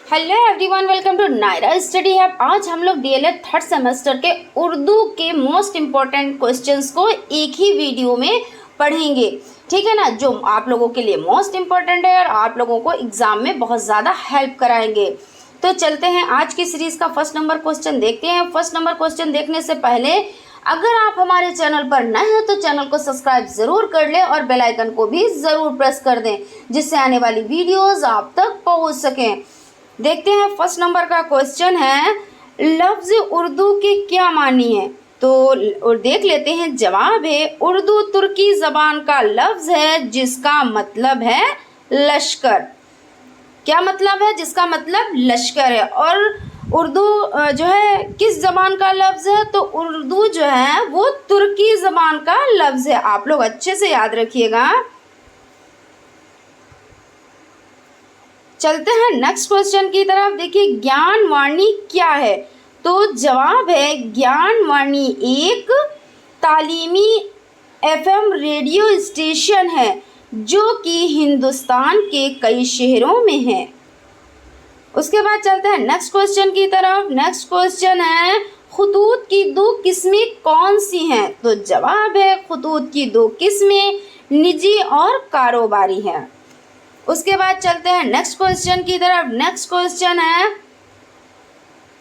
Hello everyone, welcome to Naira study hub. आज हम लोग डीएलएड थर्ड सेमेस्टर के उर्दू के मोस्ट इम्पॉर्टेंट क्वेश्चंस को एक ही वीडियो में पढ़ेंगे। ठीक है ना, जो आप लोगों के लिए मोस्ट इम्पॉर्टेंट है और आप लोगों को एग्जाम में बहुत ज़्यादा हेल्प कराएंगे। तो चलते हैं आज की सीरीज़ का फर्स्ट नंबर क्वेश्चन देखते हैं। फर्स्ट नंबर क्वेश्चन देखने से पहले अगर आप हमारे चैनल पर नए हैं तो चैनल को सब्सक्राइब ज़रूर कर लें और बेल आइकन को भी ज़रूर प्रेस कर दें, जिससे आने वाली वीडियोज़ आप तक पहुँच सकें। देखते हैं फर्स्ट नंबर का क्वेश्चन है, लफ्ज़ उर्दू के क्या मानी है। तो देख लेते हैं। जवाब है उर्दू तुर्की ज़बान का लफ्ज़ है जिसका मतलब है लश्कर। क्या मतलब है? जिसका मतलब लश्कर है। और उर्दू जो है किस ज़बान का लफ्ज़ है? तो उर्दू जो है वो तुर्की ज़बान का लफ्ज़ है। आप लोग अच्छे से याद रखिएगा। चलते हैं नेक्स्ट क्वेश्चन की तरफ। देखिए, ज्ञानवाणी क्या है? तो जवाब है ज्ञानवाणी एक तालीमी एफएम रेडियो स्टेशन है जो कि हिंदुस्तान के कई शहरों में है। उसके बाद चलते हैं नेक्स्ट क्वेश्चन की तरफ। नेक्स्ट क्वेश्चन है, खतूत की दो किस्में कौन सी हैं? तो जवाब है खतूत की दो किस्में निजी और कारोबारी हैं। उसके बाद चलते हैं नेक्स्ट क्वेश्चन की तरफ। नेक्स्ट क्वेश्चन है,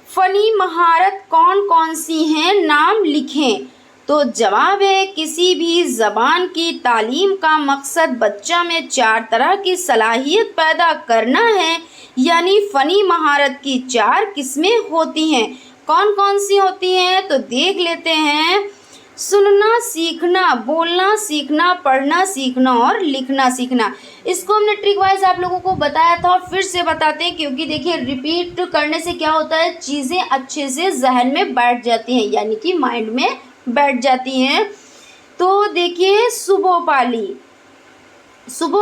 फ़नी महारत कौन कौन सी हैं, नाम लिखें। तो जवाब है किसी भी ज़बान की तालीम का मकसद बच्चा में 4 तरह की सलाहियत पैदा करना है, यानी फ़नी महारत की 4 किस्में होती हैं। कौन कौन सी होती हैं? तो देख लेते हैं। सुनना सीखना, बोलना सीखना, पढ़ना सीखना और लिखना सीखना। इसको हमने ट्रिक वाइज आप लोगों को बताया था, फिर से बताते हैं क्योंकि देखिए रिपीट करने से क्या होता है, चीज़ें अच्छे से जहन में बैठ जाती हैं, यानी कि माइंड में बैठ जाती हैं। तो देखिए, सुबह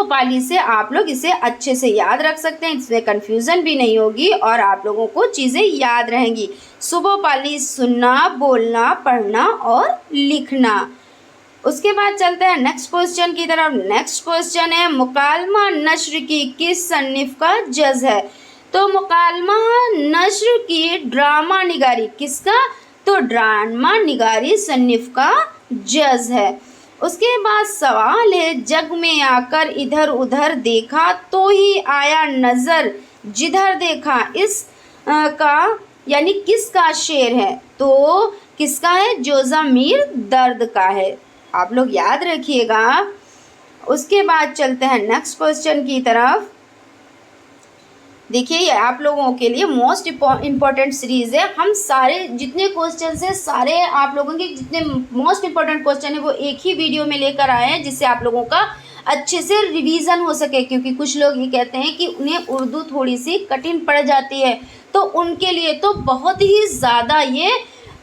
पाली से आप लोग इसे अच्छे से याद रख सकते हैं, इसमें कन्फ्यूज़न भी नहीं होगी और आप लोगों को चीज़ें याद रहेंगी। सुबह पाली सुनना, बोलना, पढ़ना और लिखना। उसके बाद चलते हैं नेक्स्ट क्वेश्चन की तरफ। नेक्स्ट क्वेश्चन है, मुकालमा नश्र की किस सन्निफ का जज है? तो मुकालमा नश्र की ड्रामा निगारी किसका? तो ड्रामा निगारी सन्निफ का जज है। उसके बाद सवाल है, जग में आकर इधर उधर देखा तो ही आया नज़र जिधर देखा, इस का यानी किसका शेर है? तो किसका है? जोज़ा मीर दर्द का है। आप लोग याद रखिएगा। उसके बाद चलते हैं नेक्स्ट क्वेश्चन की तरफ। देखिए, ये आप लोगों के लिए मोस्ट इम्पॉर्टेंट सीरीज़ है। हम सारे जितने क्वेश्चन है, सारे आप लोगों के जितने मोस्ट इम्पॉर्टेंट क्वेश्चन है वो एक ही वीडियो में लेकर आए हैं, जिससे आप लोगों का अच्छे से रिवीजन हो सके। क्योंकि कुछ लोग ये कहते हैं कि उन्हें उर्दू थोड़ी सी कठिन पड़ जाती है, तो उनके लिए तो बहुत ही ज़्यादा ये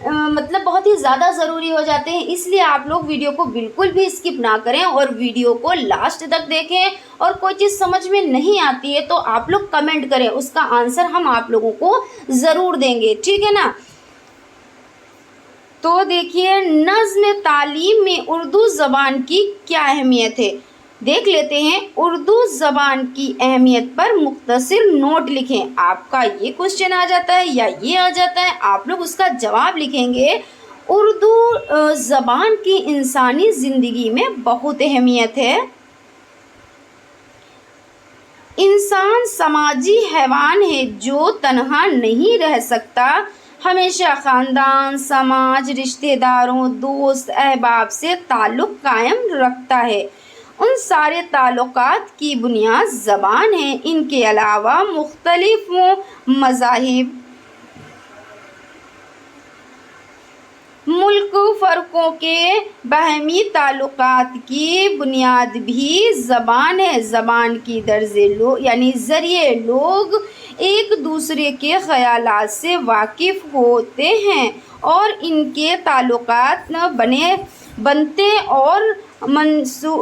बहुत ही ज़्यादा ज़रूरी हो जाते हैं। इसलिए आप लोग वीडियो को बिल्कुल भी स्किप ना करें और वीडियो को लास्ट तक देखें। और कोई चीज़ समझ में नहीं आती है तो आप लोग कमेंट करें, उसका आंसर हम आप लोगों को ज़रूर देंगे। ठीक है ना। तो देखिए, नज़्म तालीम में उर्दू ज़बान की क्या अहमियत है? देख लेते हैं। उर्दू ज़बान की अहमियत पर मुख्तसर नोट लिखें। आपका ये क्वेश्चन आ जाता है या ये आ जाता है, आप लोग उसका जवाब लिखेंगे। उर्दू ज़बान की इंसानी ज़िंदगी में बहुत अहमियत है। इंसान समाजी हैवान है जो तन्हा नहीं रह सकता, हमेशा ख़ानदान, समाज, रिश्तेदारों, दोस्त, अहबाब से ताल्लुक़ कायम रखता है। उन सारे ताल्लुकात की बुनियाद ज़बान है। इनके अलावा मुख्तलिफ मज़ाहिब, मुल्क फ़र्कों के बाहमी ताल्लुकात की बुनियाद भी ज़बान है। ज़बान की यानी ज़रिए लोग एक दूसरे के ख़यालात से वाकिफ़ होते हैं और इनके ताल्लुकात बनते और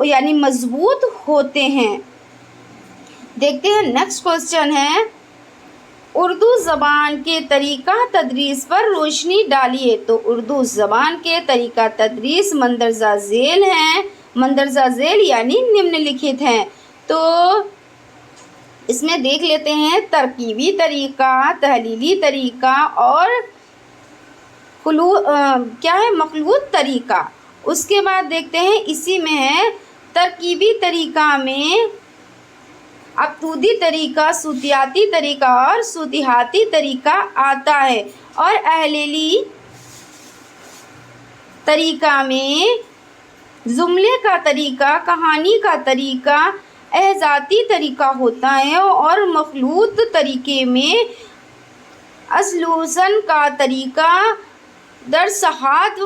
यानी मजबूत होते हैं। देखते हैं नेक्स्ट क्वेश्चन है, उर्दू ज़बान के तरीक़ा तदरीस पर रोशनी डालिए। तो उर्दू ज़बान के तरीक़ा तदरीस मंदरजा झेल हैं। मंदरजा झेल यानी निम्नलिखित हैं। तो इसमें देख लेते हैं तरकीबी तरीक़ा, तहलीली तरीक़ा और क्या है मखलूत तरीक़ा। उसके बाद देखते हैं इसी में है तरकीबी तरीक़ा में अब्तूदी तरीक़ा, सूतियाती तरीक़ा और सूतिहाती तरीक़ा आता है, और अहलेली तरीक़ा में जुमले का तरीक़ा, कहानी का तरीक़ा, एहजाती तरीक़ा होता है, और मखलूत तरीक़े में असलूसन का तरीक़ा, दरसहात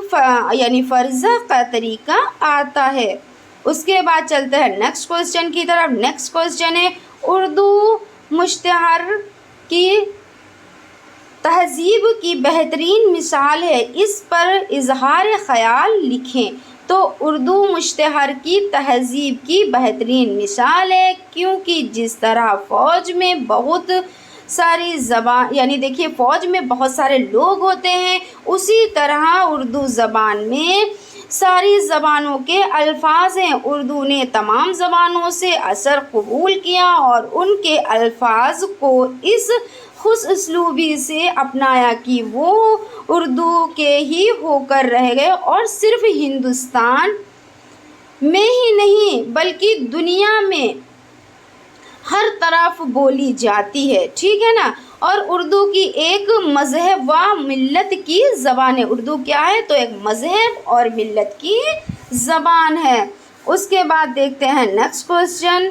यानी फ़र्ज़ा का तरीक़ा आता है। उसके बाद चलते हैं नेक्स्ट क्वेश्चन की तरफ। नेक्स्ट क्वेश्चन है उर्दू मुश्तहर की तहज़ीब की बेहतरीन मिसाल है, इस पर इजहार ख़याल लिखें। तो उर्दू मुश्तहर की तहज़ीब की बेहतरीन मिसाल है, क्योंकि जिस तरह फ़ौज में बहुत सारी ज़बान यानी देखिए फ़ौज में बहुत सारे लोग होते हैं, उसी तरह उर्दू ज़बान में सारी ज़बानों के अल्फाज हैं। उर्दू ने तमाम ज़बानों से असर कबूल किया और उनके अल्फाज को इस खुश उसलूबी से अपनाया कि वो उर्दू के ही होकर रह गए और सिर्फ़ हिंदुस्तान में ही नहीं बल्कि दुनिया में हर तरफ बोली जाती है। ठीक है ना। और उर्दू की एक मज़हब व मिल्लत की ज़बान है। उर्दू क्या है? तो एक मज़हब और मिल्लत की ज़बान है। उसके बाद देखते हैं नेक्स्ट क्वेश्चन।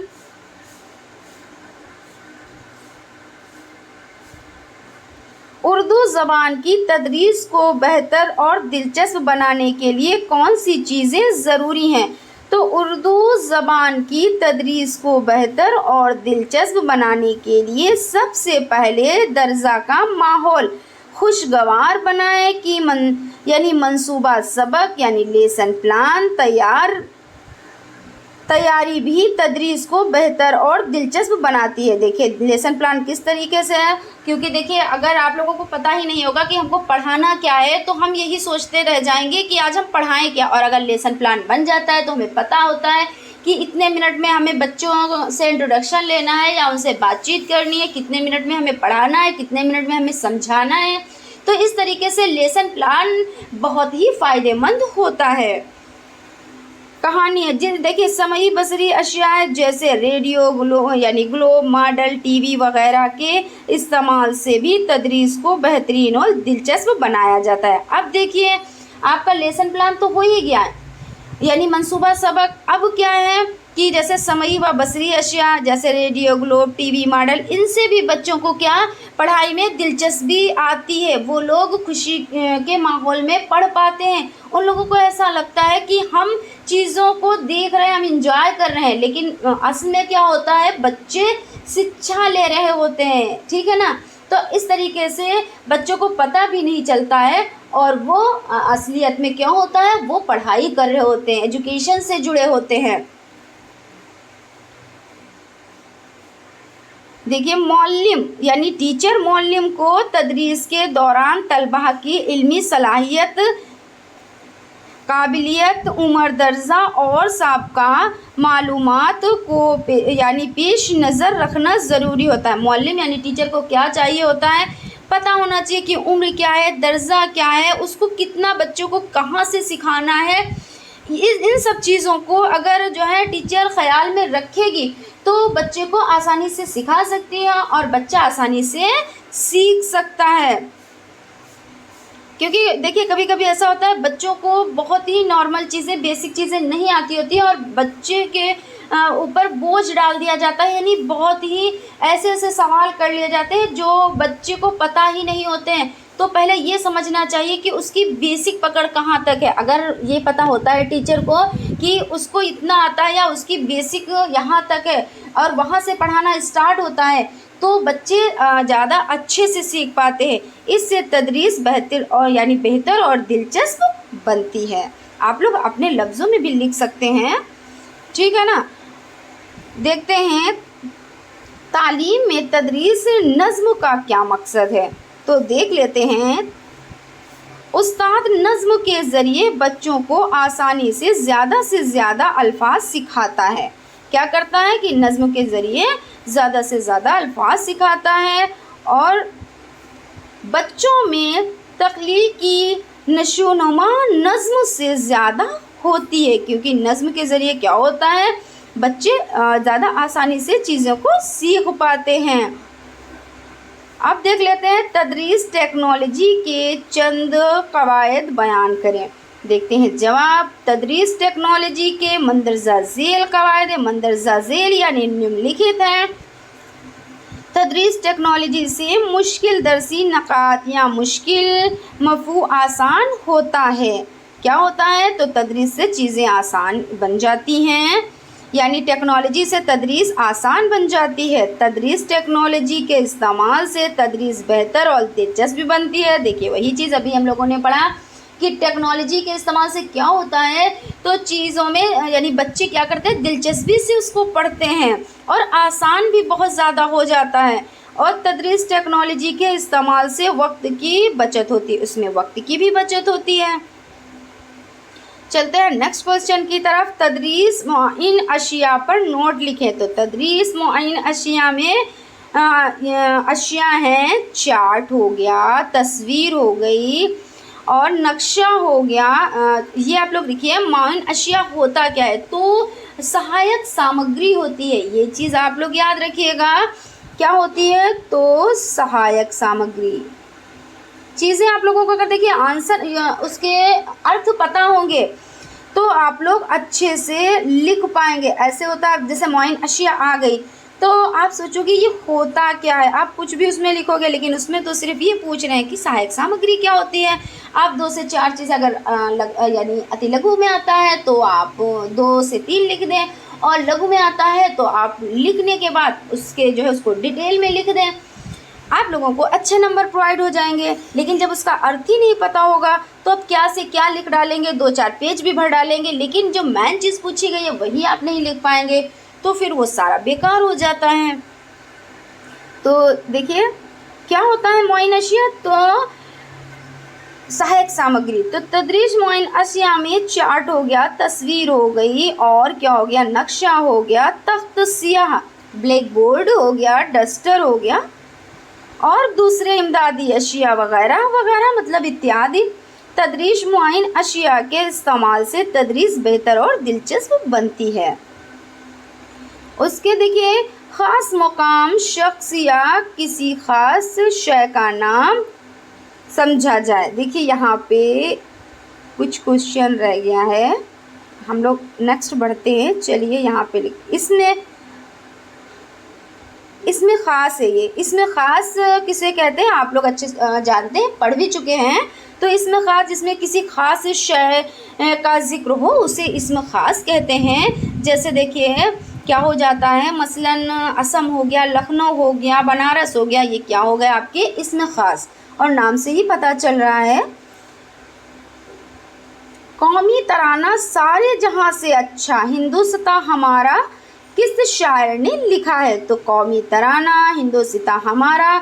उर्दू ज़बान की तदरीस को बेहतर और दिलचस्प बनाने के लिए कौन सी चीज़ें ज़रूरी हैं? तो उर्दू ज़बान की तदरीस को बेहतर और दिलचस्प बनाने के लिए सबसे पहले दर्जा का माहौल खुशगवार बनाएं कि यानी मंसूबा सबक यानी लेसन प्लान तैयारी भी तदरीस को बेहतर और दिलचस्प बनाती है। देखिए लेसन प्लान किस तरीके से है, क्योंकि देखिए अगर आप लोगों को पता ही नहीं होगा कि हमको पढ़ाना क्या है तो हम यही सोचते रह जाएंगे कि आज हम पढ़ाएं क्या। और अगर लेसन प्लान बन जाता है तो हमें पता होता है कि इतने मिनट में हमें बच्चों से इंट्रोडक्शन लेना है या उनसे बातचीत करनी है, कितने मिनट में हमें पढ़ाना है, कितने मिनट में हमें समझाना है। तो इस तरीके से लेसन प्लान बहुत ही फ़ायदेमंद होता है। कहानी है जिन देखिए समई बसरी अशिया जैसे रेडियो यानी ग्लोब मॉडल टीवी वगैरह के इस्तेमाल से भी तदरीस को बेहतरीन और दिलचस्प बनाया जाता है। अब देखिए आपका लेसन प्लान तो हो ही गया है यानी मंसूबा सबक। अब क्या है कि जैसे समई व बसरी अशिया जैसे रेडियो ग्लोब टीवी मॉडल, इनसे भी बच्चों को क्या पढ़ाई में दिलचस्पी आती है। वो लोग खुशी के माहौल में पढ़ पाते हैं। उन लोगों को ऐसा लगता है कि हम चीज़ों को देख रहे हैं, हम इंजॉय कर रहे हैं, लेकिन असल में क्या होता है बच्चे शिक्षा ले रहे होते हैं। ठीक है ना। तो इस तरीके से बच्चों को पता भी नहीं चलता है और वो असलियत में क्या होता है वो पढ़ाई कर रहे होते हैं, एजुकेशन से जुड़े होते हैं। देखिए मौल्लिम यानी टीचर मौल्लिम को तदरीस के दौरान तलबा की इल्मी सलाहियत, काबिलियत, उम्र दर्जा और साबका मालूमात को यानी पेश नज़र रखना ज़रूरी होता है। मौल्लिम यानी टीचर को क्या चाहिए होता है, पता होना चाहिए कि उम्र क्या है, दर्जा क्या है, उसको कितना बच्चों को कहाँ से सिखाना है। इन सब चीज़ों को अगर जो है टीचर ख़याल में रखेगी तो बच्चे को आसानी से सिखा सकती है और बच्चा आसानी से सीख सकता है। क्योंकि देखिए कभी कभी ऐसा होता है बच्चों को बहुत ही नॉर्मल चीज़ें, बेसिक चीज़ें नहीं आती होती हैं और बच्चे के ऊपर बोझ डाल दिया जाता है, यानी बहुत ही ऐसे ऐसे सवाल कर लिए जाते हैं जो बच्चे को पता ही नहीं होते हैं। तो पहले ये समझना चाहिए कि उसकी बेसिक पकड़ कहाँ तक है। अगर ये पता होता है टीचर को कि उसको इतना आता है या उसकी बेसिक यहाँ तक है और वहाँ से पढ़ाना स्टार्ट होता है तो बच्चे ज़्यादा अच्छे से सीख पाते हैं। इससे तदरीस बेहतर और दिलचस्प बनती है। आप लोग अपने लफ्ज़ों में भी लिख सकते हैं। ठीक है ना। देखते हैं तालीम में तदरीस नज़्म का क्या मकसद है, तो देख लेते हैं। उस्ताद नज़्म के ज़रिए बच्चों को आसानी से ज़्यादा अल्फाज सिखाता है। क्या करता है कि नज़्म के ज़रिए ज़्यादा से ज़्यादा अल्फाज सिखाता है और बच्चों में तख्लीकी नशोनुमा नज़्म से ज़्यादा होती है, क्योंकि नज़्म के ज़रिए क्या होता है, बच्चे ज़्यादा आसानी से चीज़ों को सीख पाते हैं। अब देख लेते हैं तदरीस टेक्नोलॉजी के चंद कवायद बयान करें। देखते हैं जवाब। तदरीस टेक्नोलॉजी के मंदरजा झेल कवायद, मंदरजा झेल यानी निम्नलिखित हैं। तदरीस टेक्नोलॉजी से मुश्किल दरसी नकात या मुश्किल मफहूम आसान होता है। क्या होता है, तो तदरीस से चीज़ें आसान बन जाती हैं, यानी टेक्नोलॉजी से तदरीस आसान बन जाती है। तदरीस टेक्नोलॉजी के इस्तेमाल से तदरीस बेहतर और दिलचस्प बनती है। देखिए वही चीज़ अभी हम लोगों ने पढ़ा कि टेक्नोलॉजी के इस्तेमाल से क्या होता है, तो चीज़ों में यानी बच्चे क्या करते हैं, दिलचस्पी से उसको पढ़ते हैं और आसान भी बहुत ज़्यादा हो जाता है। और तदरीस टेक्नोलॉजी के इस्तेमाल से वक्त की बचत होती है, उसमें वक्त की भी बचत होती है। चलते हैं नेक्स्ट क्वेश्चन की तरफ। तदरीस मुअय्यन अशिया पर नोट लिखें। तो तदरीस मुअय्यन अशिया में अशिया हैं, चार्ट हो गया, तस्वीर हो गई और नक्शा हो गया। ये आप लोग लिखिए। मुअय्यन अशिया होता क्या है, तो सहायक सामग्री होती है। ये चीज़ आप लोग याद रखिएगा, क्या होती है, तो सहायक सामग्री। चीज़ें आप लोगों को अगर देखिए आंसर उसके अर्थ पता होंगे तो आप लोग अच्छे से लिख पाएंगे। ऐसे होता है जैसे मुअय्यन अशिया आ गई तो आप सोचोगे ये होता क्या है, आप कुछ भी उसमें लिखोगे, लेकिन उसमें तो सिर्फ ये पूछ रहे हैं कि सहायक सामग्री क्या होती है। आप 2 से 4 चीज़ अगर यानी अति लघु में आता है तो आप 2 से 3 लिख दें, और लघु में आता है तो आप लिखने के बाद उसके जो है उसको डिटेल में लिख दें, आप लोगों को अच्छे नंबर प्रोवाइड हो जाएंगे। लेकिन जब उसका अर्थ ही नहीं पता होगा तो आप क्या से क्या लिख डालेंगे, 2-4 पेज भी भर डालेंगे, लेकिन जो मेन चीज़ पूछी गई है वही आप नहीं लिख पाएंगे, तो फिर वो सारा बेकार हो जाता है। तो देखिए क्या होता है मुअय्यन अशिया, तो सहायक सामग्री। तो तदरीस मुअय्यन अशिया में चार्ट हो गया, तस्वीर हो गई, और क्या हो गया, नक्शा हो गया, तख्त सियाह ब्लैक बोर्ड हो गया, डस्टर हो गया, और दूसरे इमदादी अशिया वगैरह वगैरह, मतलब इत्यादि। तदरीस मुअय्यन अशिया के इस्तेमाल से तदरीस बेहतर और दिलचस्प बनती है। उसके देखिए ख़ास मुकाम शख्स या किसी ख़ास शय का नाम समझा जाए। देखिए यहाँ पे कुछ क्वेश्चन रह गया है, हम लोग नेक्स्ट बढ़ते हैं। चलिए यहाँ पे इसमें ख़ास है, ये इसमें ख़ास किसे कहते हैं आप लोग अच्छे जानते हैं, पढ़ भी चुके हैं। तो इसमें ख़ास जिसमें किसी ख़ास शय का जिक्र हो उसे इसमें ख़ास कहते हैं। जैसे देखिए क्या हो जाता है, मसलन असम हो गया, लखनऊ हो गया, बनारस हो गया, ये क्या हो गया आपके इसमें ख़ास, और नाम से ही पता चल रहा है। कौमी तराना सारे जहाँ से अच्छा हिंदुस्तां हमारा किस शायर ने लिखा है, तो कौमी तराना हिंदुस्तां हमारा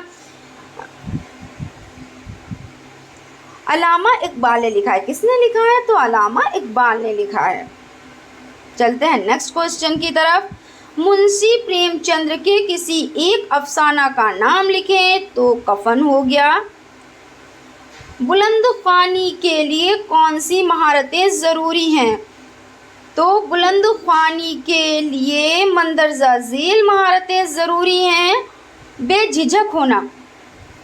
अल्लामा इकबाल ने लिखा है। किसने लिखा है, तो अल्लामा इकबाल ने लिखा है। चलते हैं नेक्स्ट क्वेश्चन की तरफ। मुंशी प्रेमचंद्र के किसी एक अफसाना का नाम लिखें, तो कफन हो गया। बुलंद ख्वानी के लिए कौन सी महारतें ज़रूरी हैं, तो बुलंद ख्वानी के लिए मंदरजा झेल महारतें ज़रूरी हैं। बेझिझक होना।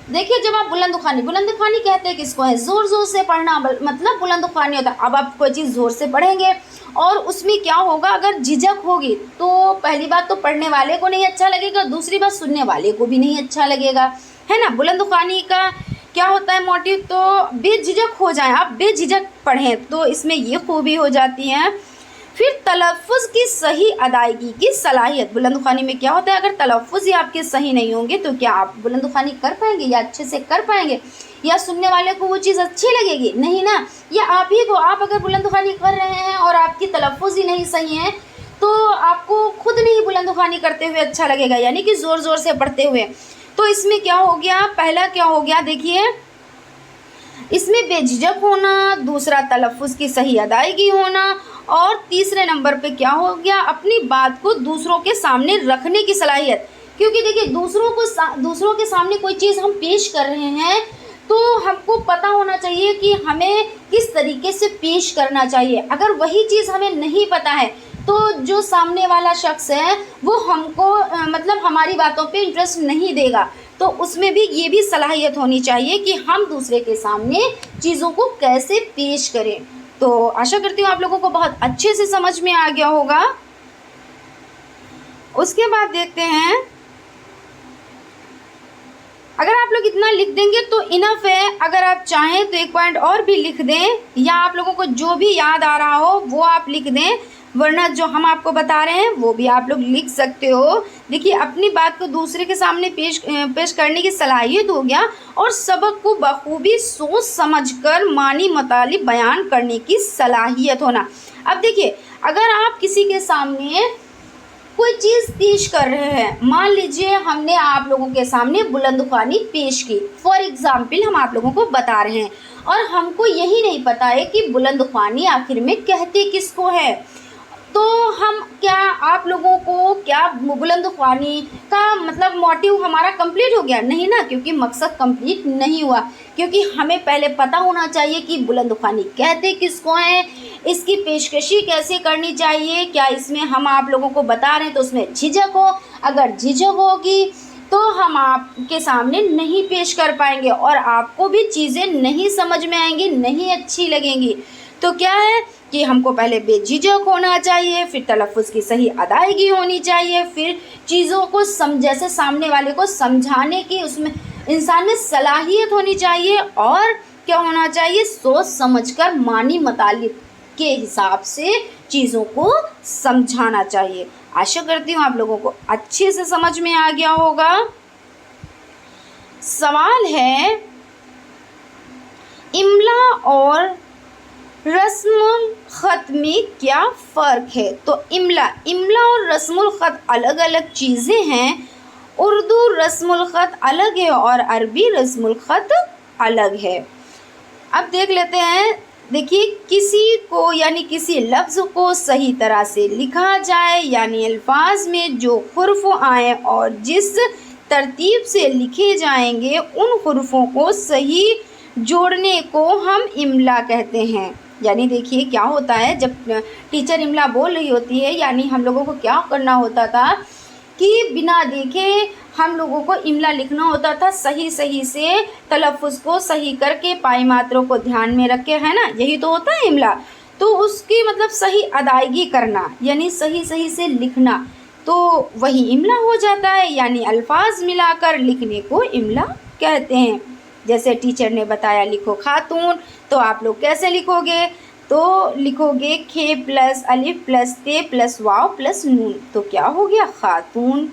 देखिए जब आप बुलंद ख्वानी कहते हैं किसको है, ज़ोर ज़ोर से पढ़ना, मतलब बुलंद ख्वानी होता है। अब आप कोई चीज़ ज़ोर से पढ़ेंगे और उसमें क्या होगा, अगर झिझक होगी तो पहली बात तो पढ़ने वाले को नहीं अच्छा लगेगा, दूसरी बात सुनने वाले को भी नहीं अच्छा लगेगा, है ना। बुलंद ख्वानी का क्या होता है मोटिव, तो बेझिझक हो जाए, आप बेझिझक पढ़ें, तो इसमें ये खूबी हो जाती है। फिर तलफ़ुज़ की सही अदायगी की सलाहियत। बुलंद ख्वानी में क्या होता है, अगर तलफ़ुज़ ही आपके सही नहीं होंगे तो क्या आप बुलंद ख्वानी कर पाएंगे, या अच्छे से कर पाएंगे, या सुनने वाले को वो चीज़ अच्छी लगेगी, नहीं ना। या आप ही को, आप अगर बुलंद ख्वानी कर रहे हैं और आपकी तलफ़ुज़ ही नहीं सही है तो आपको खुद नहीं बुलंद ख्वानी करते हुए अच्छा लगेगा, यानी कि ज़ोर ज़ोर से पढ़ते हुए। तो इसमें क्या हो गया, पहला क्या हो गया, देखिए इसमें बेझिझक होना, दूसरा तलफ़ुज़ की सही अदायगी होना, और तीसरे नंबर पे क्या हो गया, अपनी बात को दूसरों के सामने रखने की सलाहियत। क्योंकि देखिए दूसरों के सामने कोई चीज़ हम पेश कर रहे हैं तो हमको पता होना चाहिए कि हमें किस तरीके से पेश करना चाहिए। अगर वही चीज़ हमें नहीं पता है तो जो सामने वाला शख्स है वो हमको मतलब हमारी बातों पे इंटरेस्ट नहीं देगा। तो उसमें भी ये भी सलाहियत होनी चाहिए कि हम दूसरे के सामने चीज़ों को कैसे पेश करें। तो आशा करती हूँ आप लोगों को बहुत अच्छे से समझ में आ गया होगा। उसके बाद देखते हैं, अगर आप लोग इतना लिख देंगे तो इनफ है। अगर आप चाहें तो एक पॉइंट और भी लिख दें, या आप लोगों को जो भी याद आ रहा हो वो आप लिख दें, वरना जो हम आपको बता रहे हैं वो भी आप लोग लिख सकते हो। देखिए अपनी बात को दूसरे के सामने पेश करने की सलाहियत हो गया, और सबक को बखूबी सोच समझकर मानी मतलब बयान करने की सलाहियत होना। अब देखिए अगर आप किसी के सामने कोई चीज़ पेश कर रहे हैं, मान लीजिए हमने आप लोगों के सामने बुलंदख्वानी पेश की, फॉर एग्ज़ाम्पल हम आप लोगों को बता रहे हैं और हमको यही नहीं पता है कि बुलंदख्वानी आखिर में कहते किसको है, तो हम क्या आप लोगों को क्या बुलंदख्वानी का मतलब मोटिव हमारा कंप्लीट हो गया? नहीं ना, क्योंकि मकसद कंप्लीट नहीं हुआ। क्योंकि हमें पहले पता होना चाहिए कि बुलंदख्वानी कहते किसको हैं, इसकी पेशकशी कैसे करनी चाहिए, क्या इसमें हम आप लोगों को बता रहे हैं तो उसमें झिझक हो, अगर झिझक होगी तो हम आपके सामने नहीं पेश कर पाएंगे और आपको भी चीज़ें नहीं समझ में आएंगी, नहीं अच्छी लगेंगी। तो क्या है कि हमको पहले बेझिझक होना चाहिए, फिर तलफ़ुज़ की सही अदायगी होनी चाहिए, फिर चीज़ों को जैसे सामने वाले को समझाने की उसमें इंसान में सलाहियत होनी चाहिए, और क्या होना चाहिए, सोच समझकर मानी मतलब के हिसाब से चीज़ों को समझाना चाहिए। आशा करती हूँ आप लोगों को अच्छे से समझ में आ गया होगा। सवाल है, इमला और रस्मुल ख़त में क्या फ़र्क है? तो इमला और रस्मुल ख़त अलग अलग चीज़ें हैं। उर्दू रस्मुल ख़त अलग है और अरबी रस्मुल ख़त अलग है। अब देख लेते हैं। देखिए किसी को यानी किसी लफ्ज़ को सही तरह से लिखा जाए, यानी अल्फाज में जो हुर्फ़ आए और जिस तरतीब से लिखे जाएंगे उन हुर्फ़ों को सही जोड़ने को हम इमला कहते हैं। यानी देखिए क्या होता है, जब टीचर इमला बोल रही होती है यानी हम लोगों को क्या करना होता था कि बिना देखे हम लोगों को इमला लिखना होता था, सही से तलफ़ुज़ को सही करके पाई मात्रों को ध्यान में रख के, है ना, यही तो होता है इमला। तो उसकी मतलब सही अदायगी करना यानी सही से लिखना, तो वही इमला हो जाता है। यानी अल्फाज मिलाकर लिखने को इमला कहते हैं। जैसे टीचर ने बताया लिखो खातून, तो आप लोग कैसे लिखोगे? तो लिखोगे खे प्लस अलिफ प्लस ते प्लस वाव प्लस नून, तो क्या हो गया, खातून।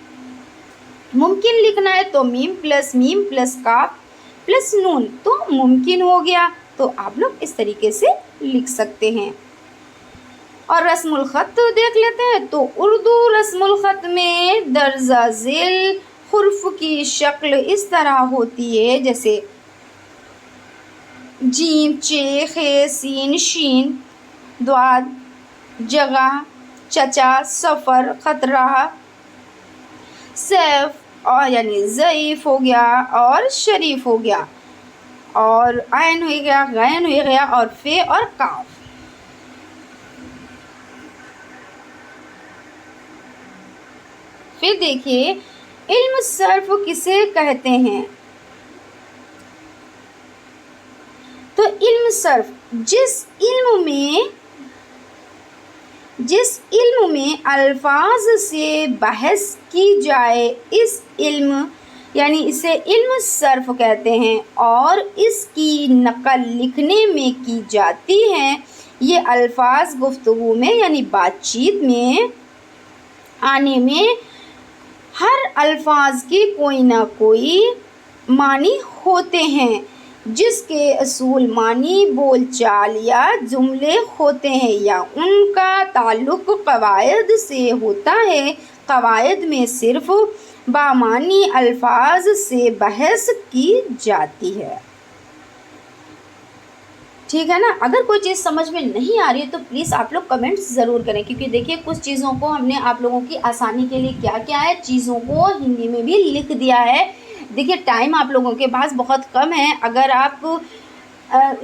मुमकिन लिखना है तो मीम प्लस काफ प्लस नून, तो मुमकिन हो गया। तो आप लोग इस तरीके से लिख सकते हैं। और रस्मुल ख़त देख लेते हैं। तो उर्दू रस्मुल ख़त में दर्जा ज़िल हुर्फ की शक्ल इस तरह होती है, जैसे जीम चे खे सीन शीन द्वाद जगह चचा सफ़र ख़तरा सैफ, और यानी ज़ईफ़ हो गया और शरीफ हो गया, और आयन हो गया, गैन हो गया, और फे और काफ। फिर देखिए इल्म सर्फ किसे कहते हैं? तो इल्म सर्फ जिस इल्म में अल्फाज से बहस की जाए, इस इल्म यानी इसे इल्म सर्फ कहते हैं, और इसकी नकल लिखने में की जाती है। ये अल्फाज गुफ्तगू में यानी बातचीत में आने में हर अल्फाज के कोई ना कोई मानी होते हैं, जिसके असूल मानी बोलचाल या जुमले होते हैं, या उनका ताल्लुक़ क़वायद से होता है। क़वायद में सिर्फ़ बामानी अल्फाज से बहस की जाती है। ठीक है ना। अगर कोई चीज़ समझ में नहीं आ रही है तो प्लीज़ आप लोग कमेंट्स ज़रूर करें, क्योंकि देखिए कुछ चीज़ों को हमने आप लोगों की आसानी के लिए क्या क्या है, चीज़ों को हिंदी में भी लिख दिया है। देखिए टाइम आप लोगों के पास बहुत कम है, अगर आप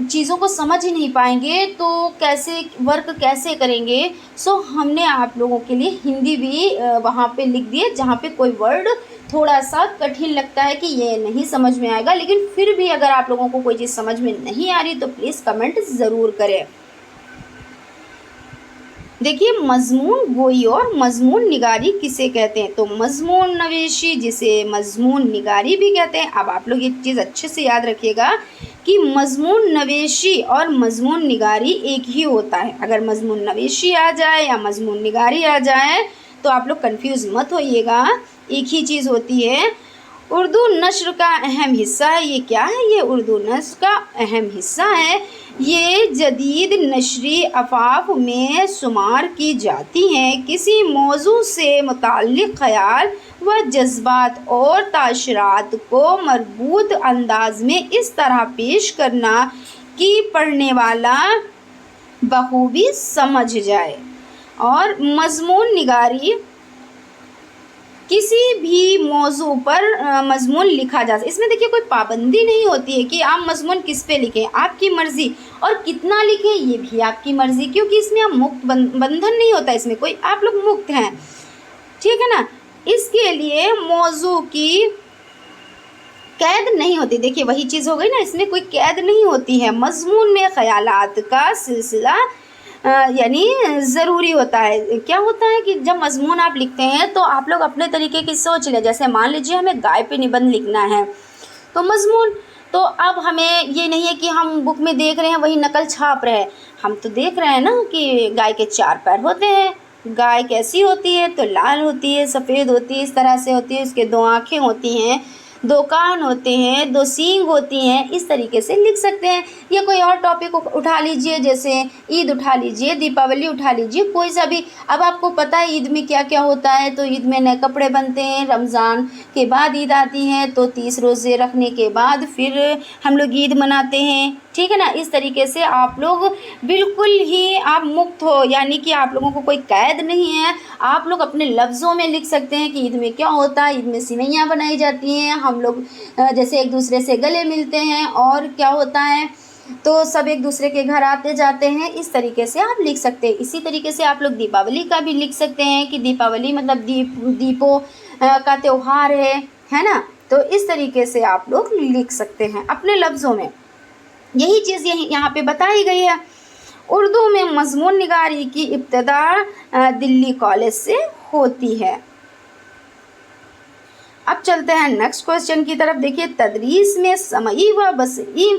चीज़ों को समझ ही नहीं पाएंगे तो कैसे वर्क कैसे करेंगे। सो हमने आप लोगों के लिए हिंदी भी वहाँ पे लिख दिए, जहाँ पे कोई वर्ड थोड़ा सा कठिन लगता है कि ये नहीं समझ में आएगा, लेकिन फिर भी अगर आप लोगों को कोई चीज़ समझ में नहीं आ रही तो प्लीज़ कमेंट ज़रूर करें। देखिए मजमून गोई और मजमून निगारी किसे कहते हैं, तो मजमून नवेशी जिसे मजमून निगारी भी कहते हैं। अब आप लोग ये चीज़ अच्छे से याद रखिएगा कि मजमून नवेशी और मजमून निगारी एक ही होता है। अगर मजमून नवेशी आ जाए या मजमून निगारी आ जाए तो आप लोग कंफ्यूज मत होइएगा, एक ही चीज़ होती है। उर्दू नस्र का अहम हिस्सा है, ये क्या है, ये उर्दू नस्र का अहम हिस्सा है। ये जदीद नशरी अफाफ में शुमार की जाती हैं। किसी मौजू से मुताल्लिक़ ख़याल व जज्बात और ताशरात को मरबूत अंदाज में इस तरह पेश करना कि पढ़ने वाला बखूबी समझ जाए। और मजमून निगारी किसी भी मौजू पर मजमून लिखा जा सकता है। इसमें देखिए कोई पाबंदी नहीं होती है कि आप मजमून किस पे लिखें, आपकी मर्ज़ी, और कितना लिखें ये भी आपकी मर्ज़ी, क्योंकि इसमें आप मुक्त बंधन नहीं होता, इसमें कोई आप लोग मुक्त हैं, ठीक है ना। इसके लिए मौजू की कैद नहीं होती। देखिए वही चीज़ हो गई ना, इसमें कोई कैद नहीं होती है। मजमून में ख़यालात का सिलसिला यानी ज़रूरी होता है। क्या होता है कि जब मजमून आप लिखते हैं तो आप लोग अपने तरीके की सोच लें। जैसे मान लीजिए हमें गाय पे निबंध लिखना है तो मजमून, तो अब हमें ये नहीं है कि हम बुक में देख रहे हैं वही नकल छाप रहे हैं, हम तो देख रहे हैं ना कि गाय के 4 पैर होते हैं। गाय कैसी होती है, तो लाल होती है, सफ़ेद होती है, इस तरह से होती है, उसके 2 आँखें होती हैं, 2 कान होते हैं, 2 सींग होती हैं, इस तरीके से लिख सकते हैं। या कोई और टॉपिक उठा लीजिए, जैसे ईद उठा लीजिए, दीपावली उठा लीजिए, कोई सा भी। अब आपको पता है ईद में क्या क्या होता है, तो ईद में नए कपड़े बनते हैं, रमज़ान के बाद ईद आती है, तो 30 रोज़े रखने के बाद फिर हम लोग ईद मनाते हैं, ठीक है ना। इस तरीके से आप लोग बिल्कुल ही आप मुक्त हो, यानी कि आप लोगों को कोई कैद नहीं है। आप लोग अपने लफ्ज़ों में लिख सकते हैं कि ईद में क्या होता है। ईद में सिवैयाँ बनाई जाती हैं, हम लोग जैसे एक दूसरे से गले मिलते हैं, और क्या होता है तो सब एक दूसरे के घर आते जाते हैं, इस तरीके से आप लिख सकते हैं। इसी तरीके से आप लोग दीपावली का भी लिख सकते हैं कि दीपावली मतलब दीपों का त्यौहार है ना। तो इस तरीके से आप लोग लिख सकते हैं अपने लफ्ज़ों में। यही चीज़ यहाँ पे बताई गई है। उर्दू में मजमून निगारी की इब्तिदा दिल्ली कॉलेज से होती है। अब चलते हैं नेक्स्ट क्वेश्चन की तरफ। देखिए तदरीस में समई व बसरी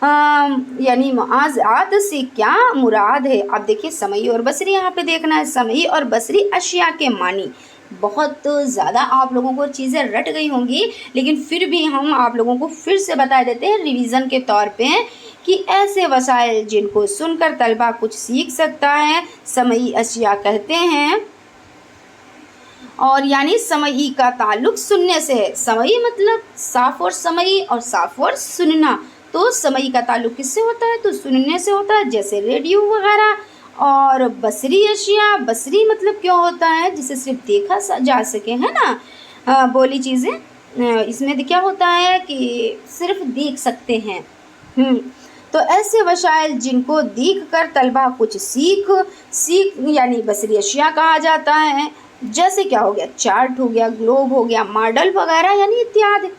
यानी मुआज़ात से क्या मुराद है। अब देखिए समई और बसरी यहाँ पे देखना है। समई और बसरी अशिया के मानी। बहुत ज़्यादा आप लोगों को चीज़ें रट गई होंगी, लेकिन फिर भी हम आप लोगों को फिर से बता देते हैं रिवीजन के तौर पे कि ऐसे वसाइल जिनको सुनकर तलबा कुछ सीख सकता है, समई अशिया कहते हैं। और यानी समई का ताल्लुक सुनने से है। समई मतलब साफ और समई, और साफ और सुनना। तो समई का ताल्लुक किससे होता है, तो सुनने से होता है, जैसे रेडियो वगैरह। और बसरी अशिया, बसरी मतलब क्या होता है, जिसे सिर्फ देखा जा सके, है ना, बोली चीज़ें। इसमें क्या होता है कि सिर्फ देख सकते हैं। तो ऐसे वसाइल जिनको देख कर तलबा कुछ सीख यानी बसरी अशिया कहा जाता है। जैसे क्या हो गया, चार्ट हो गया, ग्लोब हो गया, मॉडल वगैरह यानी इत्यादि।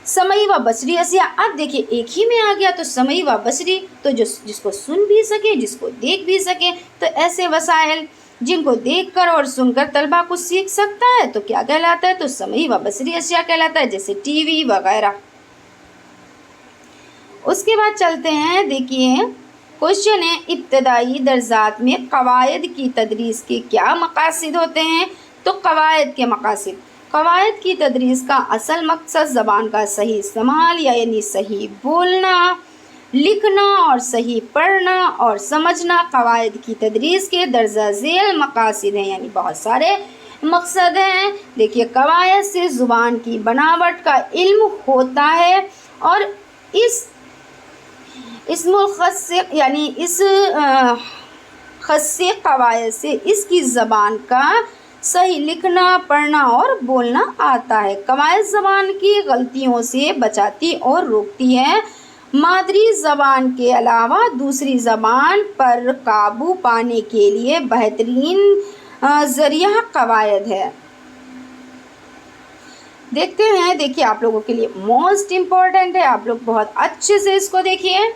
समई व बसरी अशिया, अब देखिए एक ही में आ गया, तो समई व बसरी, तो जिसको सुन भी सके, जिसको देख भी सके। तो ऐसे वसाइल जिनको देखकर और सुनकर तलबा कुछ सीख सकता है तो क्या कहलाता है, तो समई व बसरी अशिया कहलाता है, जैसे टीवी वगैरह। उसके बाद चलते हैं, देखिए क्वेश्चन है इब्तदाई दर्जात में कवायद की तदरीस के क्या मकासद होते हैं। तो कवायद के मकासद, कवायद की तदरीस का असल मकसद ज़बान का सही इस्तेमाल यानी सही बोलना, लिखना और सही पढ़ना और समझना कवायद की तदरीस के दर्जा झेल मकासद हैं, यानी बहुत सारे मकसद हैं। देखिए कवायद से ज़ुबान की बनावट का इल्म होता है, और इस्मुल खस से यानी इस खस्से कवायद से इसकी ज़बान का सही लिखना, पढ़ना और बोलना आता है। कवायद ज़बान की गलतियों से बचाती और रोकती है। मादरी ज़बान के अलावा दूसरी ज़बान पर काबू पाने के लिए बेहतरीन ज़रिया कवायद है। देखते हैं, देखिए आप लोगों के लिए मोस्ट इम्पॉर्टेंट है, आप लोग बहुत अच्छे से इसको देखिए।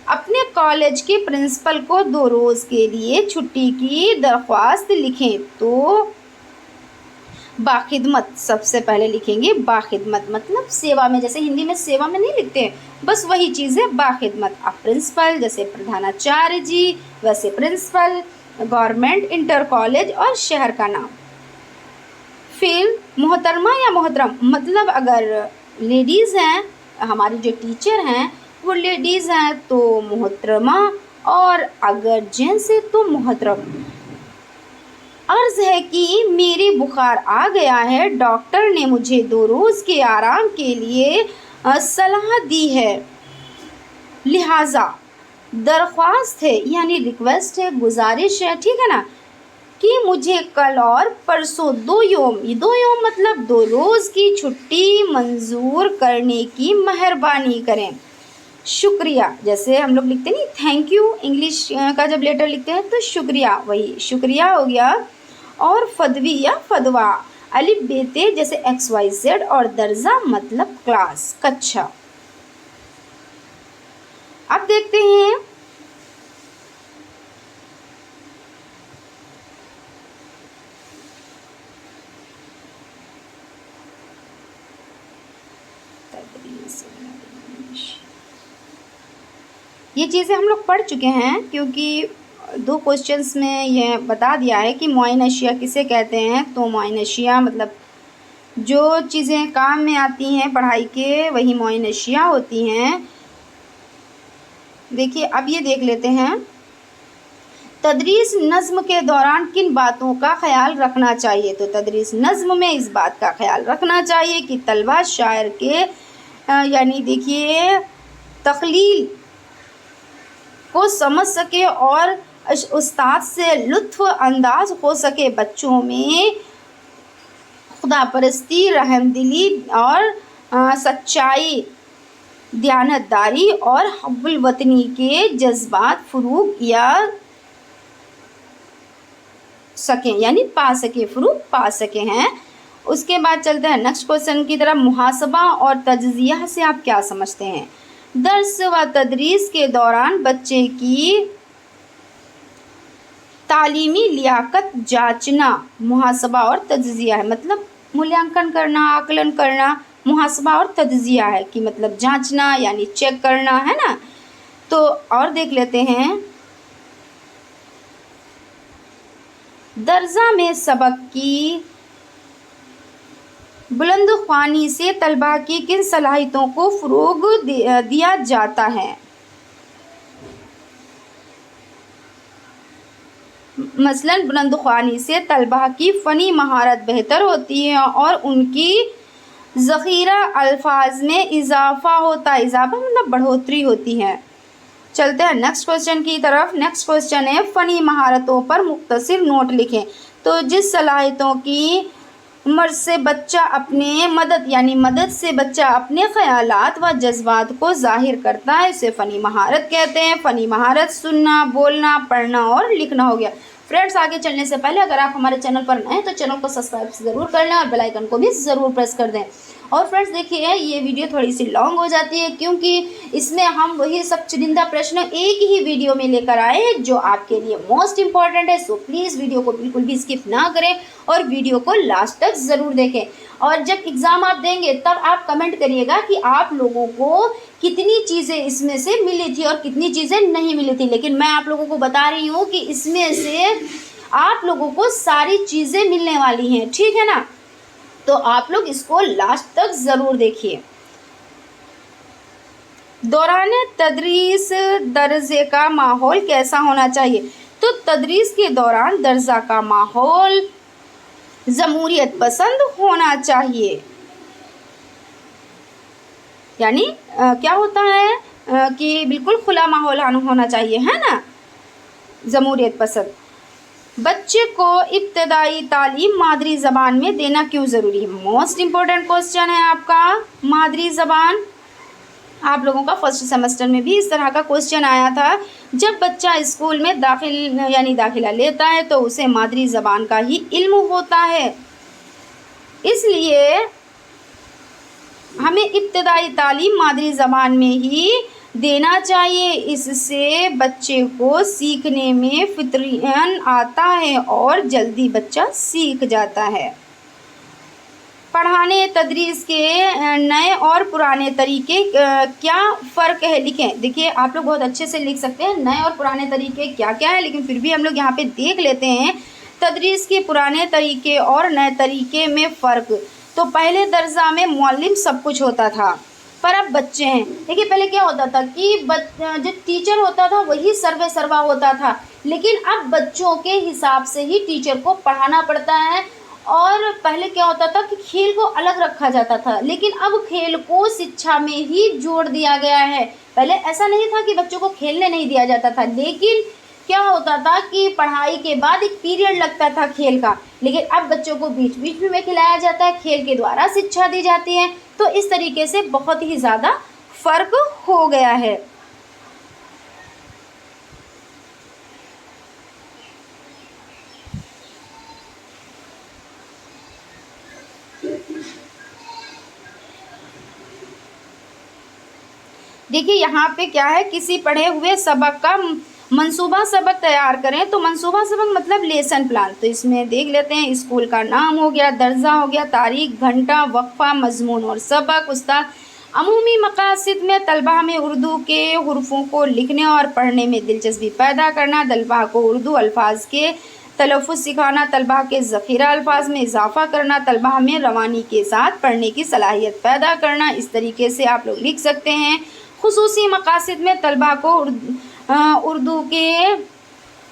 अपने कॉलेज के प्रिंसिपल को 2 रोज़ के लिए छुट्टी की दरख्वास्त लिखें। तो बाखिदमत सबसे पहले लिखेंगे। बाखिदमत मतलब सेवा में, जैसे हिंदी में सेवा में नहीं लिखते हैं, बस वही चीज़ है बाखिदमत। अब प्रिंसिपल जैसे प्रधानाचार्य जी, वैसे प्रिंसिपल, गवर्नमेंट, इंटर कॉलेज और शहर का नाम। फिर मोहतरमा या मोहतरम मतलब अगर लेडीज़ हैं, हमारी जो टीचर हैं वो लेडीज़ हैं तो मोहतरमा, और अगर जेंट्स है तो मोहतरम। अर्ज़ है कि मेरे बुखार आ गया है, डॉक्टर ने मुझे 2 रोज़ के आराम के लिए सलाह दी है, लिहाजा दरख्वास्त है यानी रिक्वेस्ट है, गुजारिश है, ठीक है ना, कि मुझे कल और परसों 2 योम मतलब 2 रोज़ की छुट्टी मंजूर करने की मेहरबानी करें। शुक्रिया, जैसे हम लोग लिखते नहीं थैंक यू, इंग्लिश का जब लेटर लिखते हैं तो शुक्रिया, वही शुक्रिया हो गया। और फदवी या फदवा, अलिफ बेते जैसे XYZ, और दर्जा मतलब क्लास, कक्षा। अब देखते हैं ये चीज़ें हम लोग पढ़ चुके हैं, क्योंकि 2 क्वेश्चंस में ये बता दिया है कि मुआयन अशिया किसे कहते हैं। तो मुआयन अशिया मतलब जो चीज़ें काम में आती हैं पढ़ाई के, वही मुआयन अशिया होती हैं। देखिए अब ये देख लेते हैं, तदरीस नज़्म के दौरान किन बातों का ख्याल रखना चाहिए। तो तदरीस नज़्म में इस बात का ख्याल रखना चाहिए कि तलबा शायर के यानी देखिए तख्लील को समझ सके और उस्ताद से लुत्फ़ अंदाज हो सके। बच्चों में खुदा परस्ती, रहमदिली और सच्चाई, दयानतदारी और हब्बुल वतनी के जज्बात फ़रूग या सकें यानी पा सके, फ़रूग पा सके हैं। उसके बाद चलते हैं नेक्स्ट क्वेश्चन की तरफ। मुहासबा और तज्ज़िया से आप क्या समझते हैं। दर्स व तदरीस के दौरान बच्चे की तालीमी लियाकत जांचना मुहासबा और तज्ज़िया है, मतलब मूल्यांकन करना, आकलन करना। मुहासबा और तज्ज़िया है कि मतलब जांचना यानी चेक करना, है ना। तो और देख लेते हैं, दर्जा में सबक की बुलंद ख्वानी से तलबा की किन सलाहियतों को फ़रोग़ दिया जाता है। मसलन बुलंद ख्वानी से तलबा की फ़नी महारत बेहतर होती है और उनकी ज़ख़ीरा अल्फाज में इजाफ़ा होता है। इजाफ़ा मतलब बढ़ोतरी होती है। चलते हैं नेक्स्ट क्वेश्चन की तरफ। नेक्स्ट क्वेश्चन है, फ़नी महारतों पर मुख्तसर नोट लिखें। तो जिस सलाहियतों की मदद से बच्चा अपने ख़यालात व जज्बात को ज़ाहिर करता है, इसे फ़नी महारत कहते हैं। फ़नी महारत सुनना, बोलना, पढ़ना और लिखना हो गया। फ्रेंड्स, आगे चलने से पहले अगर आप हमारे चैनल पर नए हैं तो चैनल को सब्सक्राइब ज़रूर कर लें और बेल आइकन को भी ज़रूर प्रेस कर दें। और फ्रेंड्स देखिए, ये वीडियो थोड़ी सी लॉन्ग हो जाती है क्योंकि इसमें हम वही सब चुनिंदा प्रश्न एक ही वीडियो में लेकर आए हैं जो आपके लिए मोस्ट इम्पॉर्टेंट है। सो प्लीज़ वीडियो को बिल्कुल भी स्किप ना करें और वीडियो को लास्ट तक ज़रूर देखें। और जब एग्ज़ाम आप देंगे तब आप कमेंट करिएगा कि आप लोगों को कितनी चीज़ें इसमें से मिली थी और कितनी चीज़ें नहीं मिली थी। लेकिन मैं आप लोगों को बता रही हूँ कि इसमें से आप लोगों को सारी चीज़ें मिलने वाली हैं, ठीक है ना। तो आप लोग इसको लास्ट तक ज़रूर देखिए। दौरान तदरीस दर्जे का माहौल कैसा होना चाहिए। तो तदरीस के दौरान दर्जा का माहौल जमहूरियत पसंद होना चाहिए। यानी क्या होता है, कि बिल्कुल खुला माहौल होना चाहिए, है ना, जमहूरियत पसंद। बच्चे को इब्तदाई तालीम मादरी ज़बान में देना क्यों ज़रूरी है? मोस्ट इम्पोर्टेंट क्वेश्चन है आपका, मादरी ज़बान। आप लोगों का फर्स्ट सेमेस्टर में भी इस तरह का क्वेश्चन आया था। जब बच्चा स्कूल में दाखिला लेता है तो उसे मादरी ज़बान का ही इल्म होता है, इसलिए हमें इब्तदाई तालीम मादरी ज़बान में ही देना चाहिए। इससे बच्चे को सीखने में फितरन आता है और जल्दी बच्चा सीख जाता है। पढ़ाने तदरीस के नए और पुराने तरीके क्या फ़र्क है, लिखें। देखिए आप लोग बहुत अच्छे से लिख सकते हैं नए और पुराने तरीके क्या क्या है, लेकिन फिर भी हम लोग यहाँ पे देख लेते हैं तदरीस के पुराने तरीके और नए तरीके में फ़र्क। तो पहले दर्जा में मुअल्लिम सब कुछ होता था, पर अब बच्चे हैं। देखिए पहले क्या होता था कि जो टीचर होता था वही सर्वे सर्वा होता था, लेकिन अब बच्चों के हिसाब से ही टीचर को पढ़ाना पड़ता है। और पहले क्या होता था कि खेल को अलग रखा जाता था, लेकिन अब खेल को शिक्षा में ही जोड़ दिया गया है। पहले ऐसा नहीं था कि बच्चों को खेलने नहीं दिया जाता था, लेकिन क्या होता था कि पढ़ाई के बाद एक पीरियड लगता था खेल का, लेकिन अब बच्चों को बीच बीच में खिलाया जाता है, खेल के द्वारा शिक्षा दी जाती है। तो इस तरीके से बहुत ही ज़्यादा फ़र्क हो गया है। देखिए यहाँ पे क्या है, किसी पढ़े हुए सबक का मंसूबा सबक तैयार करें। तो मंसूबा सबक मतलब लेसन प्लान। तो इसमें देख लेते हैं, स्कूल का नाम हो गया, दर्जा हो गया, तारीख, घंटा, वक्फा, मजमून और सबक, उस्ताद। अमूमी मकासद में तलबा में उर्दू के हुर्फ़ों को लिखने और पढ़ने में दिलचस्पी पैदा करना, तलबा को उर्दू अल्फाज के तलफ़ुज़ सिखाना, तलबा के ज़ख़ीरा अल्फाज में इजाफ़ा करना, तलबा में रवानी के साथ पढ़ने की सलाहियत पैदा करना। इस तरीके से आप लोग लिख सकते हैं। खुसूसी मकासद में तलबा को उर्दू के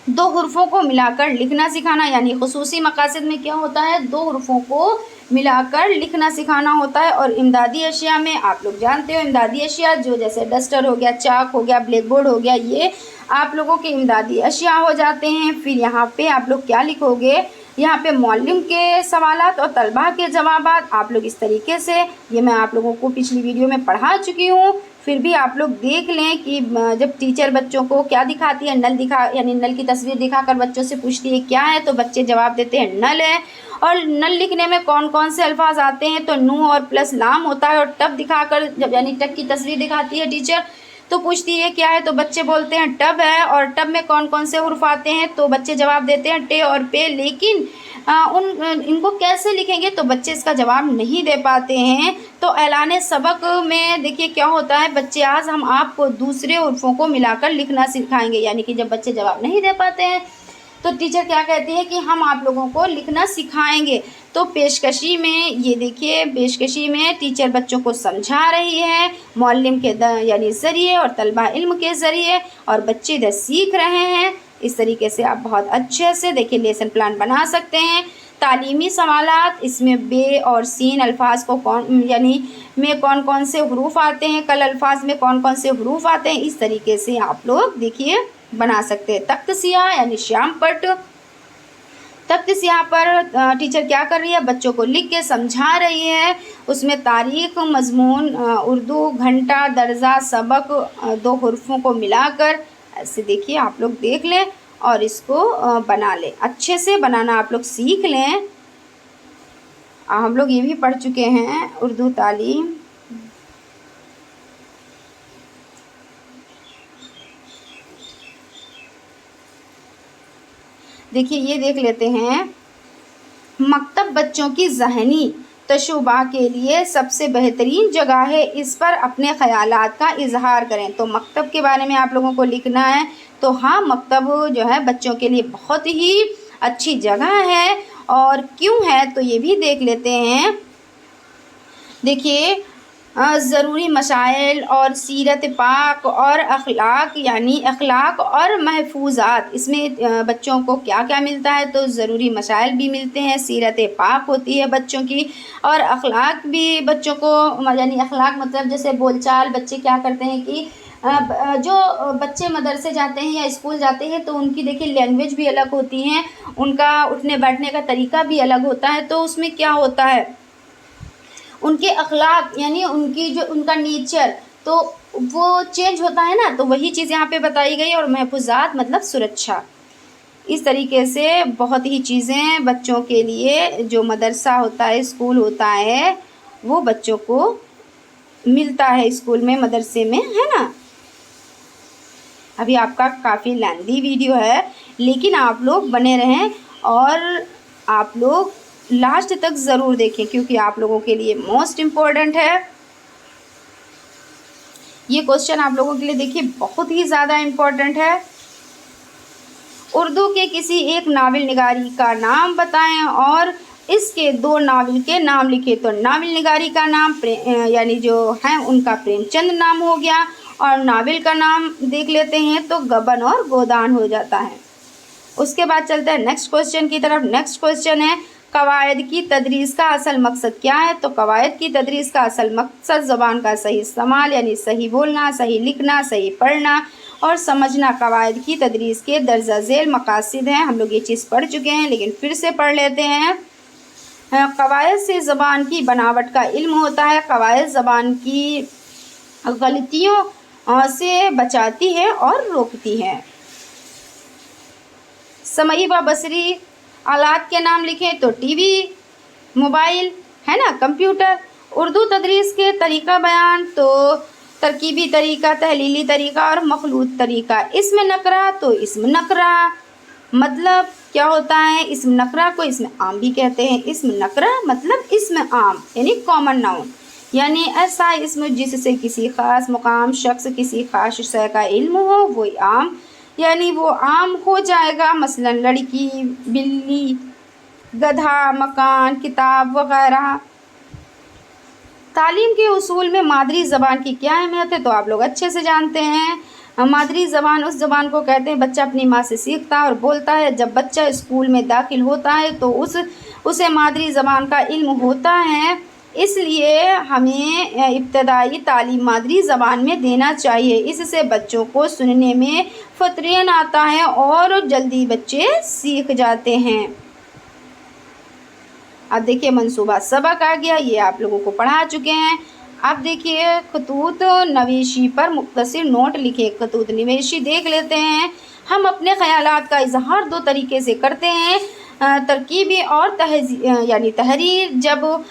दो हुर्फ़ों को मिलाकर लिखना सिखाना, यानी खुसूसी मकासद में क्या होता है, दो हुर्फ़ों को मिलाकर लिखना सिखाना होता है। और इमदादी अशिया में आप लोग जानते हो, इमदादी अशिया जो जैसे डस्टर हो गया, चाक हो गया, ब्लैक बोर्ड हो गया, ये आप लोगों के इमदादी अशिया हो जाते हैं। फिर यहाँ पे आप लोग क्या लिखोगे, यहाँ पे मौल्लिम के सवालात और तलबा के जवाबात। आप लोग इस तरीके से, ये मैं आप लोगों को पिछली वीडियो में पढ़ा चुकी हूँ, फिर भी आप लोग देख लें कि जब टीचर बच्चों को क्या दिखाती है, यानी नल की तस्वीर दिखाकर बच्चों से पूछती है क्या है, तो बच्चे जवाब देते हैं नल है। और नल लिखने में कौन कौन से अल्फाज आते हैं, तो नू और प्लस लाम होता है। और टब दिखाकर, जब यानी टब की तस्वीर दिखाती है टीचर तो पूछती है क्या है, तो बच्चे बोलते हैं टब है। और टब में कौन कौन से हुर्फ आते हैं, तो बच्चे जवाब देते हैं टे और पे। लेकिन इनको कैसे लिखेंगे, तो बच्चे इसका जवाब नहीं दे पाते हैं। तो ऐलान सबक में देखिए क्या होता है, बच्चे आज हम आपको दूसरे हुर्फों को मिलाकर लिखना सिखाएंगे। यानी कि जब बच्चे जवाब नहीं दे पाते हैं तो टीचर क्या कहती है कि हम आप लोगों को लिखना सिखाएंगे। तो पेशकशी में ये देखिए, पेशकशी में टीचर बच्चों को समझा रही है मौल्लिम के यानी ज़रिए और तलबा इल्म के ज़रिए, और बच्चे इधर सीख रहे हैं। इस तरीके से आप बहुत अच्छे से देखिए लेसन प्लान बना सकते हैं। तालीमी सवालात, इसमें बे और सीन अल्फाज को कौन कौन से हुरूफ आते हैं, कल अल्फाज में कौन कौन से हुरूफ आते हैं, इस तरीके से आप लोग देखिए बना सकते हैं। तख्त सियाह यानी श्याम पट, तख्त सियाह पर टीचर क्या कर रही है, बच्चों को लिख के समझा रही है। उसमें तारीख, मजमून, उर्दू, घंटा, दर्जा, सबक, दो हुर्फों को मिलाकर ऐसे देखिए आप लोग देख लें और इसको बना लें। अच्छे से बनाना आप लोग सीख लें। हम लोग ये भी पढ़ चुके हैं उर्दू तालीम। देखिए ये देख लेते हैं, मकतब बच्चों की ज़हनी तशुबा के लिए सबसे बेहतरीन जगह है, इस पर अपने ख़यालात का इजहार करें। तो मकतब के बारे में आप लोगों को लिखना है। तो हाँ, मकतब जो है बच्चों के लिए बहुत ही अच्छी जगह है। और क्यों है तो ये भी देख लेते हैं। देखिए ज़रूरी मसाइल और सीरत पाक और अखलाक, यानी अखलाक और महफूजात, इसमें बच्चों को क्या क्या मिलता है, तो ज़रूरी मसाइल भी मिलते हैं, सीरत पाक होती है बच्चों की, और अखलाक भी बच्चों को, यानी अखलाक मतलब जैसे बोलचाल, बच्चे क्या करते हैं कि जो बच्चे मदरसे जाते हैं या स्कूल जाते हैं तो उनकी देखिए लैंग्वेज भी अलग होती हैं, उनका उठने बैठने का तरीका भी अलग होता है। तो उसमें क्या होता है, उनके अखलाक यानी उनकी जो उनका नेचर तो वो चेंज होता है ना। तो वही चीज़ यहाँ पे बताई गई। और महफूजात मतलब सुरक्षा। इस तरीके से बहुत ही चीज़ें बच्चों के लिए, जो मदरसा होता है, स्कूल होता है, वो बच्चों को मिलता है स्कूल में, मदरसे में, है ना। अभी आपका काफ़ी लेंथी वीडियो है, लेकिन आप लोग बने रहें और आप लोग लास्ट तक ज़रूर देखें, क्योंकि आप लोगों के लिए मोस्ट इम्पोर्टेंट है ये क्वेश्चन। आप लोगों के लिए देखिए बहुत ही ज़्यादा इम्पोर्टेंट है। उर्दू के किसी एक नावल निगारी का नाम बताएं और इसके 2 नावल के नाम लिखे। तो नावल निगारी का नाम यानी जो है उनका प्रेमचंद नाम हो गया, और नावल का नाम देख लेते हैं तो गबन और गोदान हो जाता है। उसके बाद चलते हैं नेक्स्ट क्वेश्चन की तरफ। नेक्स्ट क्वेश्चन है, कवायद की तदरीस का असल मकसद क्या है। तो कवायद की तदरीस का असल मकसद ज़बान का सही इस्तेमाल यानी सही बोलना, सही लिखना, सही पढ़ना और समझना कवायद की तदरीस के दर्जा झेल मकासद हैं। हम लोग ये चीज़ पढ़ चुके हैं, लेकिन फिर से पढ़ लेते हैं। कवायद से ज़बान की बनावट का इल्म होता है। कवायद ज़बान की गलतियों से बचाती है और रोकती है। समई व बसरी आलात के नाम लिखें। तो टीवी, मोबाइल, है ना, कंप्यूटर। उर्दू तदरीस के तरीका बयान। तो तरकीबी तरीका, तहलीली तरीका और मखलूत तरीका। इसमें नकरा। तो इसमें नकरा मतलब क्या होता है, इसमें नकरा को इसमें आम भी कहते हैं। इसमें नकरा मतलब इसमें आम यानी कॉमन नाउन, यानी ऐसा इसमें जिससे किसी ख़ास मुकाम, शख्स, किसी ख़ास शय का इल्म हो, वो आम यानी वो आम हो जाएगा। मसलन लड़की, बिल्ली, गधा, मकान, किताब वगैरह। तालीम के उसूल में मादरी ज़बान की क्या अहमियत है। तो आप लोग अच्छे से जानते हैं, मादरी ज़बान उस ज़बान को कहते हैं बच्चा अपनी माँ से सीखता है और बोलता है। जब बच्चा स्कूल में दाखिल होता है तो उसे मादरी ज़बान का इल्म होता है, इसलिए हमें इब्तदाई तालीम मादरी ज़बान में देना चाहिए। इससे बच्चों को सुनने में फ़तरन आता है और जल्दी बच्चे सीख जाते हैं। अब देखिए मंसूबा सबक आ गया, ये आप लोगों को पढ़ा चुके हैं। अब देखिए खतूत नवेशी पर मुख्तसर नोट लिखे। खतूत नवेशी देख लेते हैं। हम अपने ख़यालात का इजहार 2 तरीके से करते हैं, तरकीबी और यानी तहरीर। जब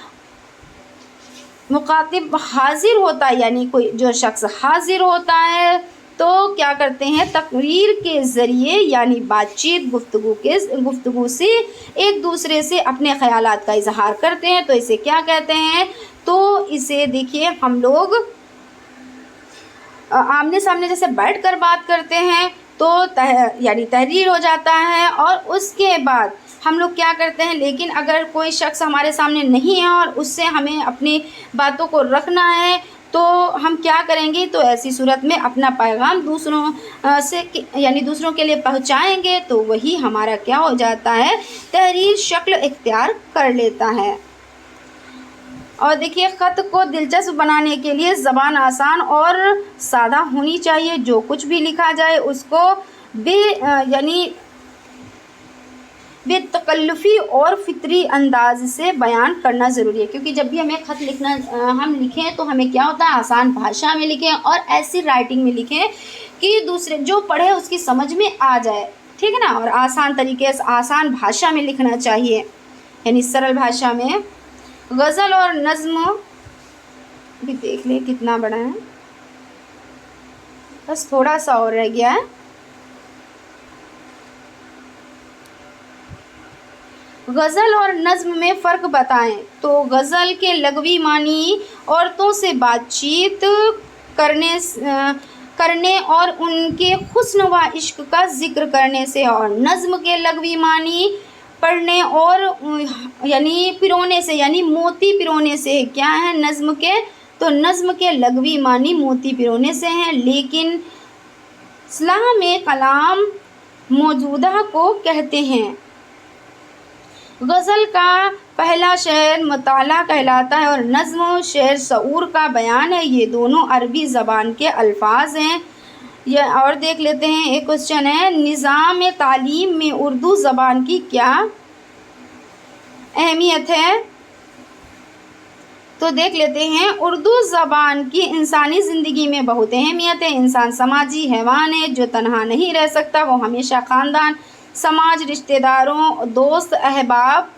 मुखातिब हाजिर होता है यानी कोई जो शख्स हाजिर होता है तो क्या करते हैं, तकरीर के ज़रिए यानी बातचीत, गुफ्तगू से एक दूसरे से अपने ख़यालात का इजहार करते हैं। तो इसे क्या कहते हैं, तो इसे देखिए हम लोग आमने सामने जैसे बैठकर बात करते हैं तो यानी तहरीर हो जाता है। और उसके बाद हम लोग क्या करते हैं, लेकिन अगर कोई शख्स हमारे सामने नहीं है और उससे हमें अपनी बातों को रखना है तो हम क्या करेंगे, तो ऐसी सूरत में अपना पैगाम दूसरों से यानी दूसरों के लिए पहुंचाएंगे। तो वही हमारा क्या हो जाता है, तहरीर शक्ल इख्तियार कर लेता है। और देखिए ख़त को दिलचस्प बनाने के लिए ज़बान आसान और सादा होनी चाहिए। जो कुछ भी लिखा जाए उसको यानी बेतकल्लुफ़ी और फितरी अंदाज से बयान करना ज़रूरी है। क्योंकि जब भी हमें ख़त लिखना हम लिखें तो हमें क्या होता है, आसान भाषा में लिखें और ऐसी राइटिंग में लिखें कि दूसरे जो पढ़े उसकी समझ में आ जाए, ठीक है ना। और आसान तरीके से आसान भाषा में लिखना चाहिए, यानी सरल भाषा में। गज़ल और नज़्म भी देख लें कितना बड़ा है, बस थोड़ा सा और रह गया है। गज़ल और नज़्म में फ़र्क बताएं। तो गज़ल के लगवी मानी औरतों से बातचीत करने और उनके हुस्न व इश्क का ज़िक्र करने से, और नज़्म के लगवी मानी पढ़ने और यानी पिरोने से, यानी मोती पिरोने से है। क्या है नज़्म के, तो नज़्म के लगवी मानी मोती पिरोने से हैं। लेकिन इस्लाह में कलाम मौजूदा को कहते हैं। गज़ल का पहला शेर मुताला कहलाता है और नज़्म शेर शऊर का बयान है। ये दोनों अरबी ज़बान के अल्फाज हैं। ये और देख लेते हैं, एक क्वेश्चन है, निज़ाम तालीम में उर्दू ज़बान की क्या अहमियत है? तो देख लेते हैं, उर्दू ज़बान की इंसानी ज़िंदगी में बहुत अहमियत है। इंसान समाजी हैवान है जो तन्हा नहीं रह सकता, वो हमेशा ख़ानदान, समाज, रिश्तेदारों, दोस्त, अहबाब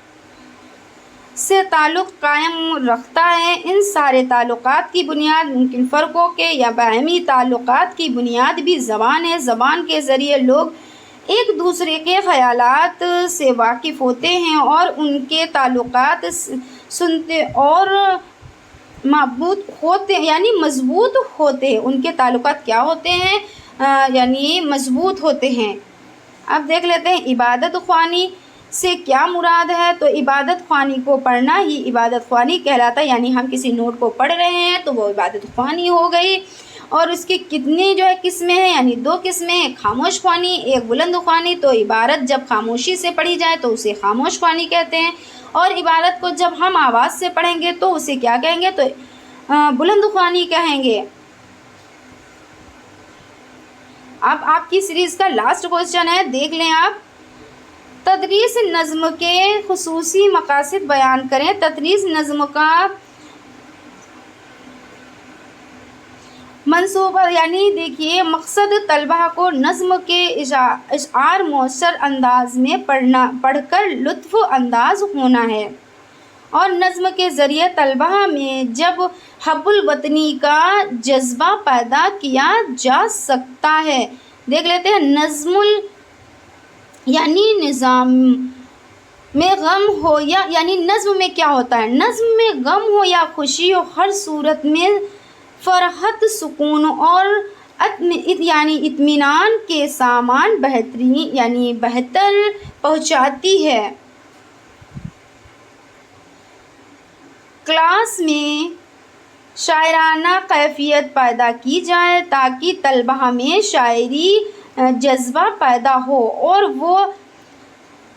से ताल्लुक़ कायम रखता है। इन सारे ताल्लुक़ात की बुनियाद मुमकिन फ़र्क़ों के या बाहमी ताल्लुक़ात की बुनियाद भी ज़बान है। ज़बान के ज़रिए लोग एक दूसरे के ख़यालात से वाकिफ़ होते हैं और उनके ताल्लुक़ात सुनते और मजबूत होते हैं, यानी मजबूत होते हैं। उनके ताल्लुक़ात क्या होते हैं? यानी मजबूत होते हैं। अब देख लेते हैं, इबादत ख़्वानी से क्या मुराद है? तो इबादत ख़्वानी को पढ़ना ही इबादत ख़्वानी कहलाता है। यानी हम किसी नोट को पढ़ रहे हैं तो वो इबादत ख़्वानी हो गई। और उसकी कितनी जो है किस्में हैं, यानी 2 किस्में हैं, खामोश ख़्वानी, एक बुलंद ख़्वानी। तो इबारत जब खामोशी से पढ़ी जाए तो उसे खामोश ख़्वानी कहते हैं, और इबारत को जब हम आवाज़ से पढ़ेंगे तो उसे क्या कहेंगे? तो बुलंद ख़्वानी कहेंगे। अब आपकी सीरीज़ का लास्ट क्वेश्चन है, देख लें आप। तदरीस नज़्म के खुसूसी मकासद बयान करें। तदरीस नज़्म का मंसूबा, यानी देखिए मकसद तलबा को नज़्म के इशार मौसर अंदाज में पढ़कर लुत्फ़ अंदाज होना है, और नज़्म के ज़रिए तलबा में जब हब्बुल वतनी का जज्बा पैदा किया जा सकता है। देख लेते हैं, नज़्मुल यानी निज़ाम में गम हो यानी नज़्म में क्या होता है? नज़्म में गम हो या खुशी हो, हर सूरत में फ़रहत, सुकून और यानी इत्मीनान के सामान बेहतरीन यानी बेहतर पहुँचाती है। क्लास में शायराना कैफियत पैदा की जाए ताकि तलबा में शायरी जज्बा पैदा हो और वो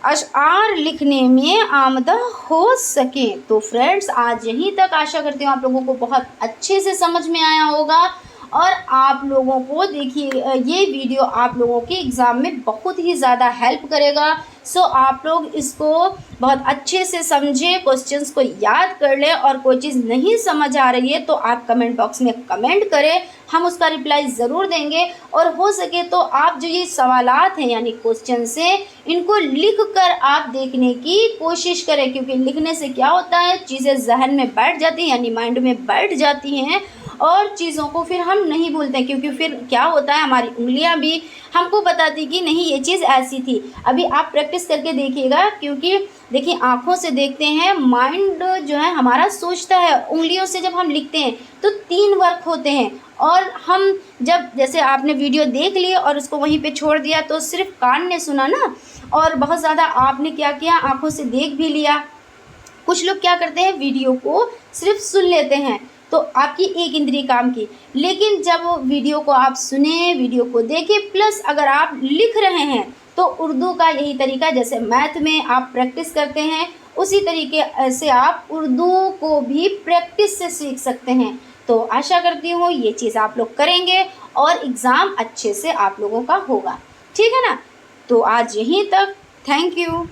अशआर लिखने में आमदा हो सके। तो फ्रेंड्स, आज यहीं तक। आशा करती हूँ आप लोगों को बहुत अच्छे से समझ में आया होगा, और आप लोगों को देखिए ये वीडियो आप लोगों के एग्ज़ाम में बहुत ही ज़्यादा हेल्प करेगा। सो आप लोग इसको बहुत अच्छे से समझें, क्वेश्चंस को याद कर लें, और कोई चीज़ नहीं समझ आ रही है तो आप कमेंट बॉक्स में कमेंट करें, हम उसका रिप्लाई ज़रूर देंगे। और हो सके तो आप जो ये सवालात हैं यानी क्वेश्चन से, इनको लिख कर आप देखने की कोशिश करें, क्योंकि लिखने से क्या होता है, चीज़ें जहन में बैठ जाती हैं, यानी माइंड में बैठ जाती हैं, और चीज़ों को फिर हम नहीं भूलते, क्योंकि फिर क्या होता है, हमारी उंगलियां भी हमको बताती कि नहीं ये चीज़ ऐसी थी। अभी आप प्रैक्टिस करके देखिएगा, क्योंकि देखिए आँखों से देखते हैं, माइंड जो है हमारा सोचता है, उंगलियों से जब हम लिखते हैं तो 3 वर्क होते हैं, और हम जब जैसे आपने वीडियो देख ली और उसको वहीं पे छोड़ दिया तो सिर्फ कान ने सुना ना, और बहुत ज़्यादा आपने क्या किया, आँखों से देख भी लिया। कुछ लोग क्या करते हैं, वीडियो को सिर्फ सुन लेते हैं, तो आपकी एक इंद्री काम की। लेकिन जब वीडियो को आप सुने, वीडियो को देखें, प्लस अगर आप लिख रहे हैं तो उर्दू का यही तरीका, जैसे मैथ में आप प्रैक्टिस करते हैं उसी तरीके से आप उर्दू को भी प्रैक्टिस से सीख सकते हैं। तो आशा करती हूँ ये चीज़ आप लोग करेंगे और एग्ज़ाम अच्छे से आप लोगों का होगा, ठीक है ना। तो आज यहीं तक, थैंक यू।